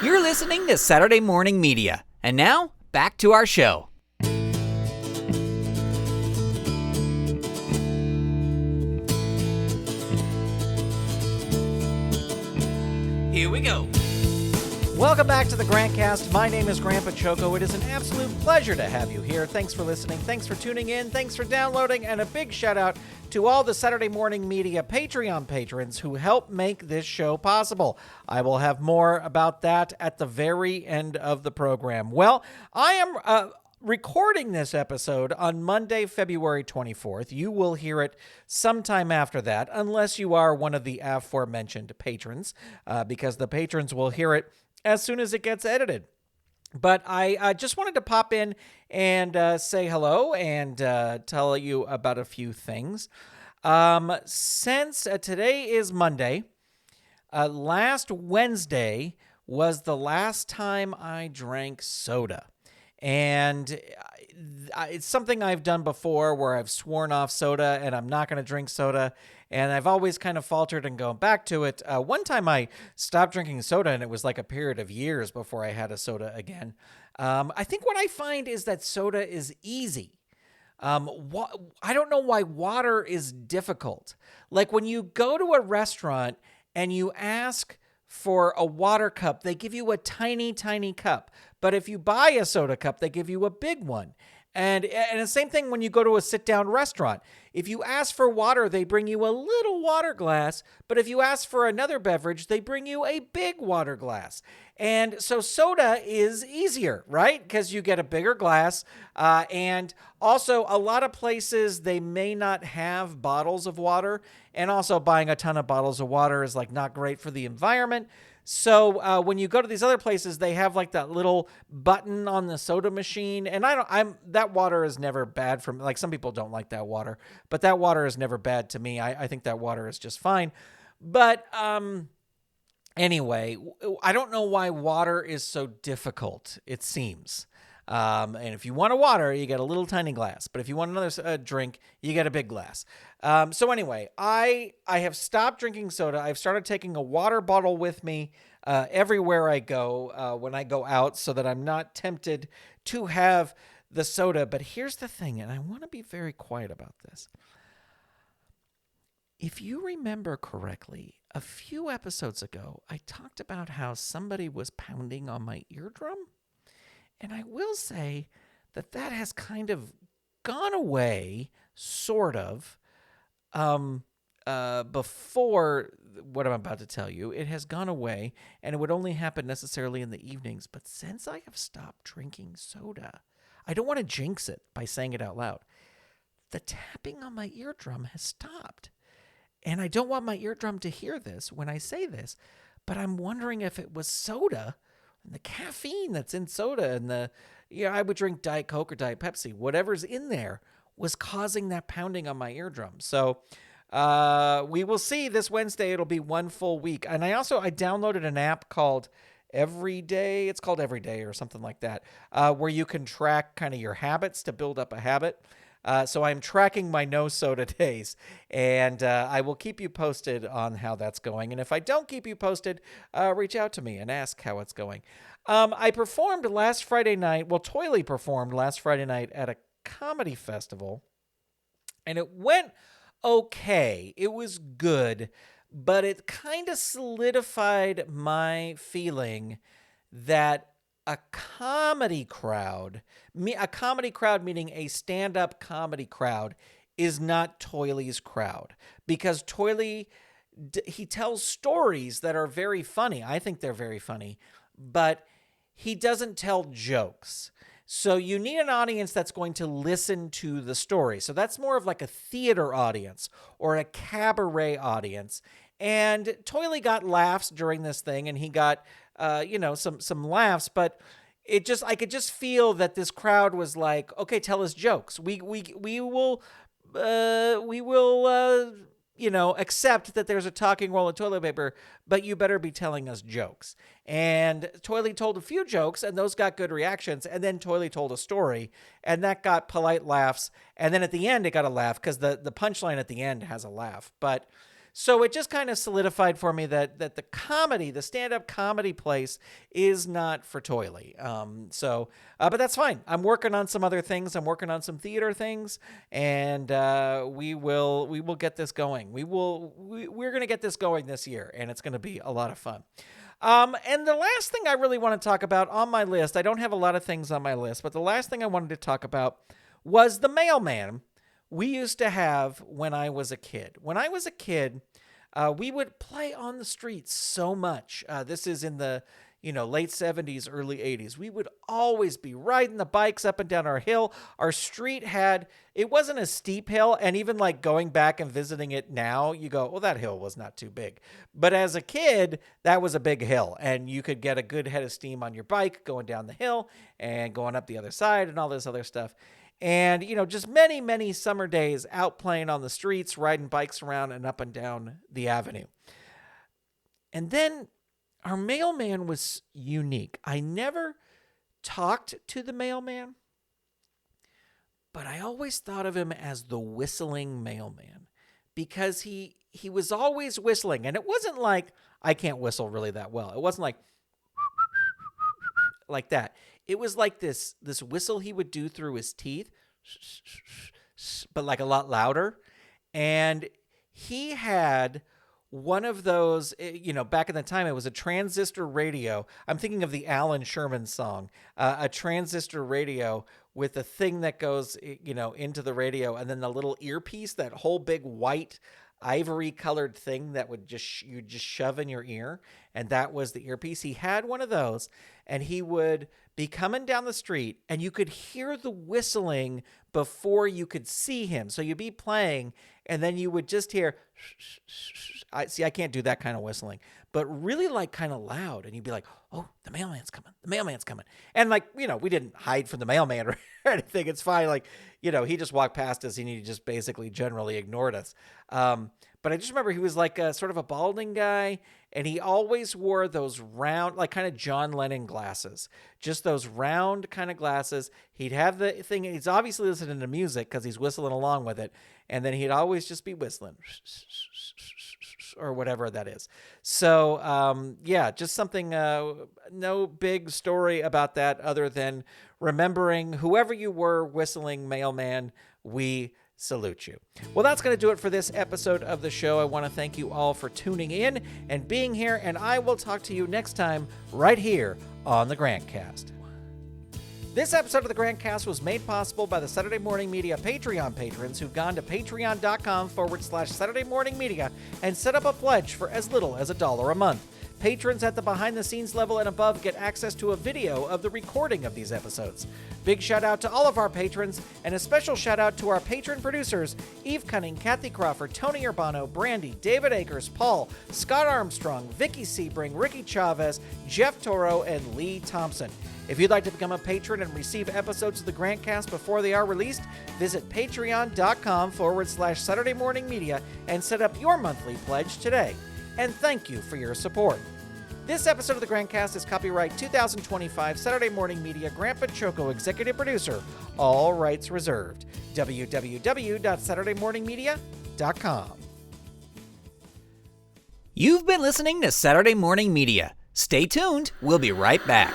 You're listening to Saturday Morning Media. And now, back to our show. Here we go. Welcome back to the Grantcast. My name is Grant Baciocco. It is an absolute pleasure to have you here. Thanks for listening. Thanks for tuning in. Thanks for downloading. And a big shout out to all the Saturday Morning Media Patreon patrons who help make this show possible. I will have more about that at the very end of the program. Well, I am recording this episode on Monday, February 24th. You will hear it sometime after that, unless you are one of the aforementioned patrons, because the patrons will hear it as soon as it gets edited. But I just wanted to pop in and say hello and tell you about a few things. Since today is Monday, last Wednesday was the last time I drank soda. And it's something I've done before where I've sworn off soda and I'm not going to drink soda. And I've always kind of faltered and gone back to it. One time I stopped drinking soda and it was like a period of years before I had a soda again. I think what I find is that soda is easy. I don't know why water is difficult. Like when you go to a restaurant and you ask for a water cup, they give you a tiny, tiny cup. But if you buy a soda cup, they give you a big one. And the same thing when you go to a sit-down restaurant. If you ask for water, they bring you a little water glass. But if you ask for another beverage, they bring you a big water glass. And so soda is easier, right? Because you get a bigger glass. And also, a lot of places, they may not have bottles of water. And also, buying a ton of bottles of water is like not great for the environment. So when you go to these other places, they have like that little button on the soda machine. And that water is never bad for me. Like some people don't like that water, but that water is never bad to me. I think that water is just fine. But anyway, I don't know why water is so difficult, it seems. And if you want a water, you get a little tiny glass. But if you want another drink, you get a big glass. So anyway, I have stopped drinking soda. I've started taking a water bottle with me everywhere I go when I go out so that I'm not tempted to have the soda. But here's the thing, and I want to be very quiet about this. If you remember correctly, a few episodes ago, I talked about how somebody was pounding on my eardrum. And I will say that has kind of gone away, sort of, before what I'm about to tell you. It has gone away, and it would only happen necessarily in the evenings. But since I have stopped drinking soda, I don't want to jinx it by saying it out loud. The tapping on my eardrum has stopped. And I don't want my eardrum to hear this when I say this, but I'm wondering if it was soda. And the caffeine that's in soda and I would drink Diet Coke or Diet Pepsi, whatever's in there was causing that pounding on my eardrum. So we will see this Wednesday. It'll be 1 full week. And I downloaded an app called Everyday. It's called Everyday or something like that, where you can track kind of your habits to build up a habit. So I'm tracking my no soda days, and I will keep you posted on how that's going. And if I don't keep you posted, reach out to me and ask how it's going. I performed last Friday night. Well, Toiley performed last Friday night at a comedy festival, and it went okay. It was good, but it kind of solidified my feeling that a comedy crowd meaning a stand-up comedy crowd, is not Toiley's crowd. Because Toiley, he tells stories that are very funny. I think they're very funny, but he doesn't tell jokes. So you need an audience that's going to listen to the story. So that's more of like a theater audience or a cabaret audience. And Toiley got laughs during this thing, and he got some laughs, but I could just feel that this crowd was like, okay, tell us jokes. We will accept that there's a talking roll of toilet paper, but you better be telling us jokes. And Toiley told a few jokes, and those got good reactions. And then Toiley told a story, and that got polite laughs. And then at the end, it got a laugh because the punchline at the end has a laugh. But So it just kind of solidified for me that the stand-up comedy place is not for Toiley. But that's fine. I'm working on some other things. I'm working on some theater things, and we will get this going. We're going to get this going this year, and it's going to be a lot of fun. And the last thing I really want to talk about on my list, I don't have a lot of things on my list, but the last thing I wanted to talk about was the mailman we used to have when I was a kid. When I was a kid, we would play on the streets so much. This is in the late 70s, early 80s. We would always be riding the bikes up and down our hill. Our street it wasn't a steep hill, and even like going back and visiting it now, you go, well, that hill was not too big. But as a kid, that was a big hill, and you could get a good head of steam on your bike going down the hill and going up the other side and all this other stuff. And, just many, many summer days out playing on the streets, riding bikes around and up and down the avenue. And then our mailman was unique. I never talked to the mailman, but I always thought of him as the whistling mailman because he was always whistling. And it wasn't like, I can't whistle really that well. It wasn't like that. It was like this whistle he would do through his teeth, but like a lot louder. And he had one of those, back in the time, it was a transistor radio. I'm thinking of the Alan Sherman song, a transistor radio with a thing that goes, into the radio, and then the little earpiece, that whole big white ivory colored thing that would you just shove in your ear. And that was the earpiece. He had one of those, and he would be coming down the street, and you could hear the whistling before you could see him. So you'd be playing, and then you would just hear, I can't do that kind of whistling, but really like kind of loud. And you'd be like, oh, the mailman's coming. The mailman's coming. And like, we didn't hide from the mailman or anything. It's fine. Like, he just walked past us and he just basically generally ignored us. But I just remember he was like a sort of a balding guy, and he always wore those round, like kind of John Lennon glasses, just those round kind of glasses. He'd have the thing. He's obviously listening to music because he's whistling along with it. And then he'd always just be whistling or whatever that is. So, just something, no big story about that other than remembering whoever you were whistling mailman, we salute you. Well, that's going to do it for this episode of the show. I want to thank you all for tuning in and being here, and I will talk to you next time right here on the Grantcast. This episode of the Grantcast was made possible by the Saturday Morning Media Patreon patrons who've gone to patreon.com/Saturday Morning Media and set up a pledge for as little as $1 a month. Patrons at the behind-the-scenes level and above get access to a video of the recording of these episodes. Big shout-out to all of our patrons, and a special shout-out to our patron producers, Eve Cunning, Kathy Crawford, Tony Urbano, Brandy, David Akers, Paul, Scott Armstrong, Vicky Sebring, Ricky Chavez, Jeff Toro, and Lee Thompson. If you'd like to become a patron and receive episodes of the Grantcast before they are released, visit patreon.com/Saturday Morning Media and set up your monthly pledge today. And thank you for your support. This episode of the Grantcast is copyright 2025 Saturday Morning Media, Grant Baciocco, executive producer, all rights reserved. www.saturdaymorningmedia.com. You've been listening to Saturday Morning Media. Stay tuned. We'll be right back.